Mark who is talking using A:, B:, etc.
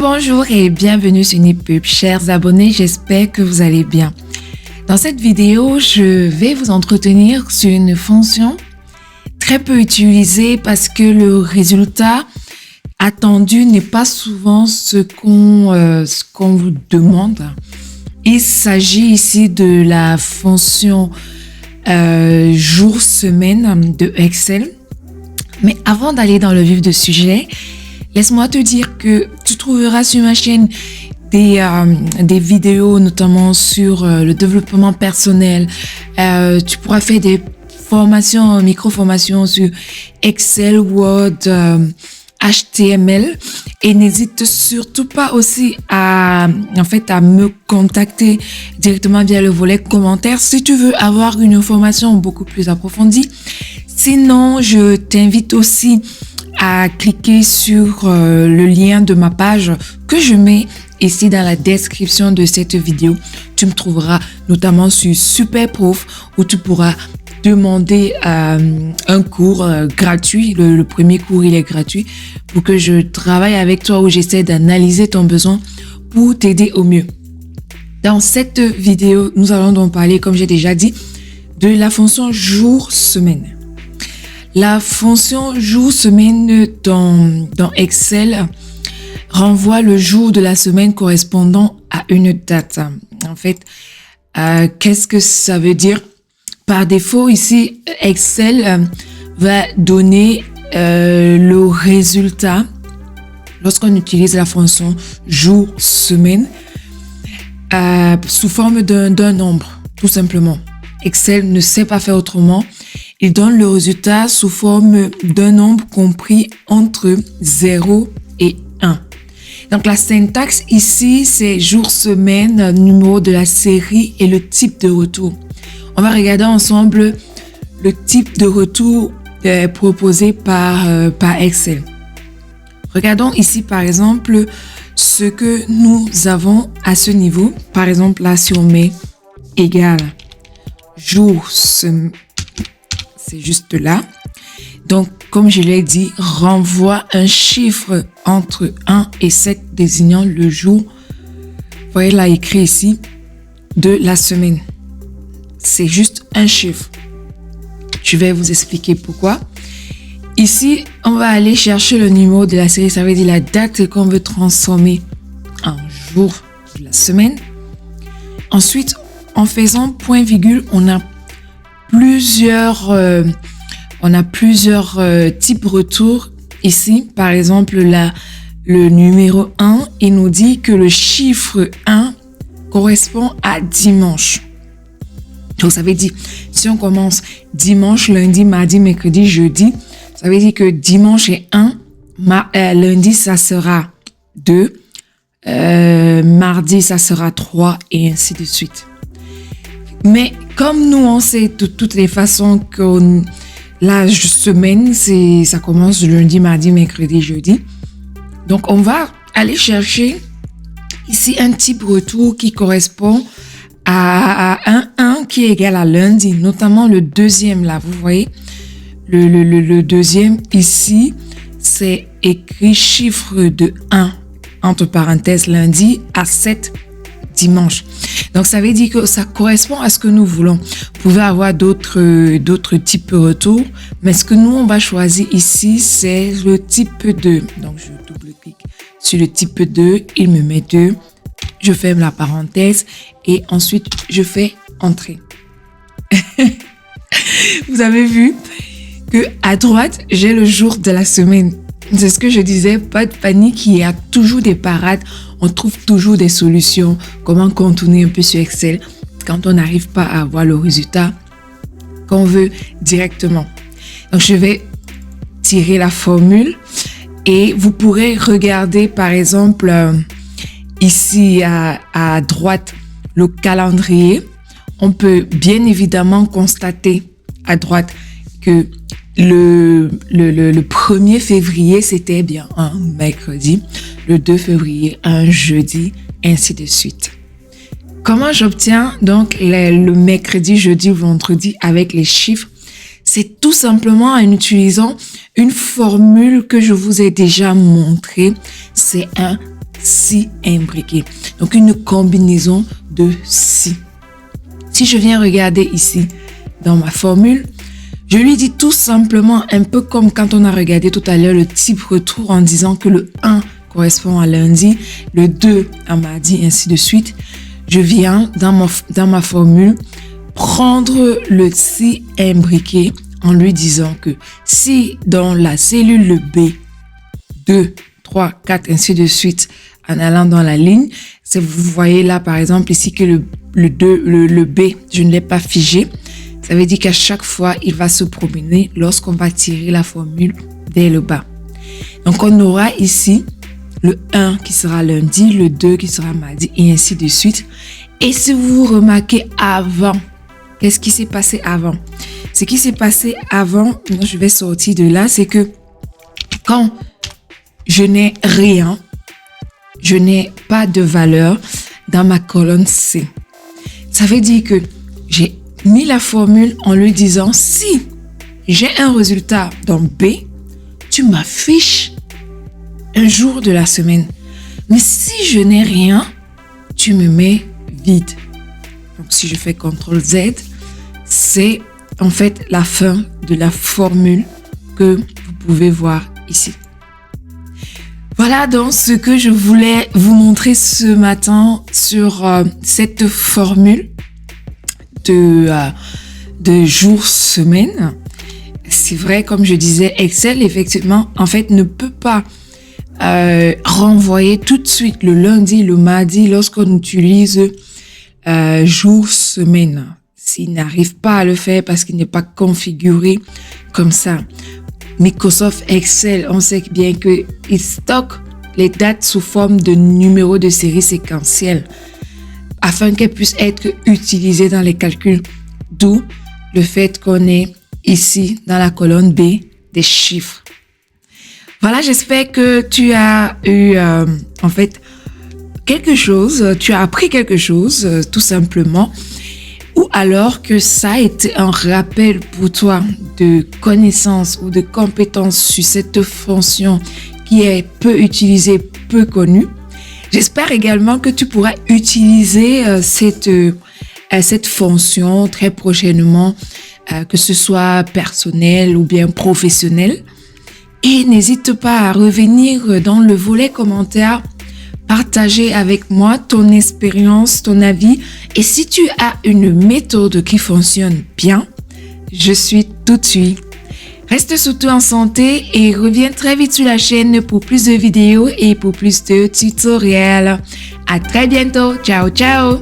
A: Bonjour et bienvenue sur Nipub, chers abonnés, j'espère que vous allez bien. Dans cette vidéo, je vais vous entretenir sur une fonction très peu utilisée parce que le résultat attendu n'est pas souvent ce qu'on vous demande. Il s'agit ici de la fonction jour-semaine de Excel. Mais avant d'aller dans le vif du sujet, laisse-moi te dire que tu trouveras sur ma chaîne des vidéos, notamment sur le développement personnel. Tu pourras faire des formations, micro-formations sur Excel, Word, HTML. Et n'hésite surtout pas aussi à me contacter directement via le volet commentaires si tu veux avoir une information beaucoup plus approfondie. Sinon, je t'invite aussi à cliquer sur le lien de ma page que je mets ici dans la description de cette vidéo. Tu me trouveras notamment sur Superprof où tu pourras demander un cours gratuit. Le premier cours, il est gratuit pour que je travaille avec toi où j'essaie d'analyser ton besoin pour t'aider au mieux. Dans cette vidéo, nous allons donc parler, comme j'ai déjà dit, de la fonction jour-semaine. La fonction jour-semaine dans Excel renvoie le jour de la semaine correspondant à une date. En fait, qu'est-ce que ça veut dire? Par défaut, ici, Excel va donner le résultat lorsqu'on utilise la fonction jour-semaine sous forme d'un nombre, tout simplement. Excel ne sait pas faire autrement. Il donne le résultat sous forme d'un nombre compris entre 0 et 1. Donc, la syntaxe ici, c'est jour, semaine, numéro de la série et le type de retour. On va regarder ensemble le type de retour proposé par Excel. Regardons ici, par exemple, ce que nous avons à ce niveau. Par exemple, là, si on met égal jour, semaine, c'est juste là. Donc, comme je l'ai dit, renvoie un chiffre entre 1 et 7 désignant le jour. Vous voyez là écrit ici de la semaine. C'est juste un chiffre. Je vais vous expliquer pourquoi. Ici, on va aller chercher le numéro de la série. Ça veut dire la date qu'on veut transformer en jour de la semaine. Ensuite, en faisant point virgule, on a plusieurs types de retours ici. Par exemple, le numéro 1, il nous dit que le chiffre 1 correspond à dimanche. Donc, ça veut dire, si on commence dimanche, lundi, mardi, mercredi, jeudi, ça veut dire que dimanche est 1, lundi, ça sera 2, mardi, ça sera 3 et ainsi de suite. Mais comme nous, on sait de toutes les façons que la semaine, ça commence lundi, mardi, mercredi, jeudi. Donc, on va aller chercher ici un type retour qui correspond à un 1 qui est égal à lundi, notamment le deuxième là, vous voyez. Le deuxième ici, c'est écrit chiffre de 1, entre parenthèses, lundi à 7 dimanche. Donc, ça veut dire que ça correspond à ce que nous voulons. Vous pouvez avoir d'autres types de retours, mais ce que nous, on va choisir ici, c'est le type 2. Donc, je double-clique sur le type 2, il me met 2, je ferme la parenthèse et ensuite, je fais entrer. Vous avez vu que à droite, j'ai le jour de la semaine. C'est ce que je disais, pas de panique, il y a toujours des parades, on trouve toujours des solutions, comment contourner un peu sur Excel quand on n'arrive pas à avoir le résultat qu'on veut directement. Donc, je vais tirer la formule et vous pourrez regarder par exemple ici à droite le calendrier. On peut bien évidemment constater à droite que le 1er février, c'était bien un mercredi. Le 2 février, un jeudi, ainsi de suite. Comment j'obtiens donc le mercredi, jeudi ou vendredi avec les chiffres? C'est tout simplement en utilisant une formule que je vous ai déjà montrée. C'est un si imbriqué. Donc, une combinaison de si. Si je viens regarder ici dans ma formule, je lui dis tout simplement, un peu comme quand on a regardé tout à l'heure le type retour en disant que le 1 correspond à lundi, le 2 à mardi, ainsi de suite. Je viens dans ma formule prendre le si imbriqué en lui disant que si dans la cellule B, 2, 3, 4, ainsi de suite, en allant dans la ligne, vous voyez là par exemple ici que le B, je ne l'ai pas figé. Ça veut dire qu'à chaque fois, il va se promener lorsqu'on va tirer la formule vers le bas. Donc, on aura ici le 1 qui sera lundi, le 2 qui sera mardi et ainsi de suite. Et si vous remarquez avant, qu'est-ce qui s'est passé avant? Ce qui s'est passé avant, je vais sortir de là, c'est que quand je n'ai rien, je n'ai pas de valeur dans ma colonne C. Ça veut dire que j'ai mis la formule en lui disant si j'ai un résultat dans B, tu m'affiches un jour de la semaine. Mais si je n'ai rien, tu me mets vide. Donc si je fais CTRL Z, c'est en fait la fin de la formule que vous pouvez voir ici. Voilà donc ce que je voulais vous montrer ce matin sur cette formule de jour-semaine. C'est vrai, comme je disais, Excel, effectivement, en fait, ne peut pas renvoyer tout de suite le lundi, le mardi, lorsqu'on utilise jour-semaine. S'il n'arrive pas à le faire parce qu'il n'est pas configuré comme ça. Microsoft Excel, on sait bien qu'il stocke les dates sous forme de numéros de série séquentiels afin qu'elles puissent être utilisées dans les calculs. D'où le fait qu'on est ici dans la colonne B des chiffres. Voilà, j'espère que tu as eu en fait quelque chose, tu as appris quelque chose tout simplement, ou alors que ça a été un rappel pour toi de connaissances ou de compétences sur cette fonction qui est peu utilisée, peu connue. J'espère également que tu pourras utiliser cette fonction très prochainement, que ce soit personnel ou bien professionnel. Et n'hésite pas à revenir dans le volet commentaires, partager avec moi ton expérience, ton avis. Et si tu as une méthode qui fonctionne bien, je suis tout de suite. Reste surtout en santé et reviens très vite sur la chaîne pour plus de vidéos et pour plus de tutoriels. À très bientôt. Ciao, ciao.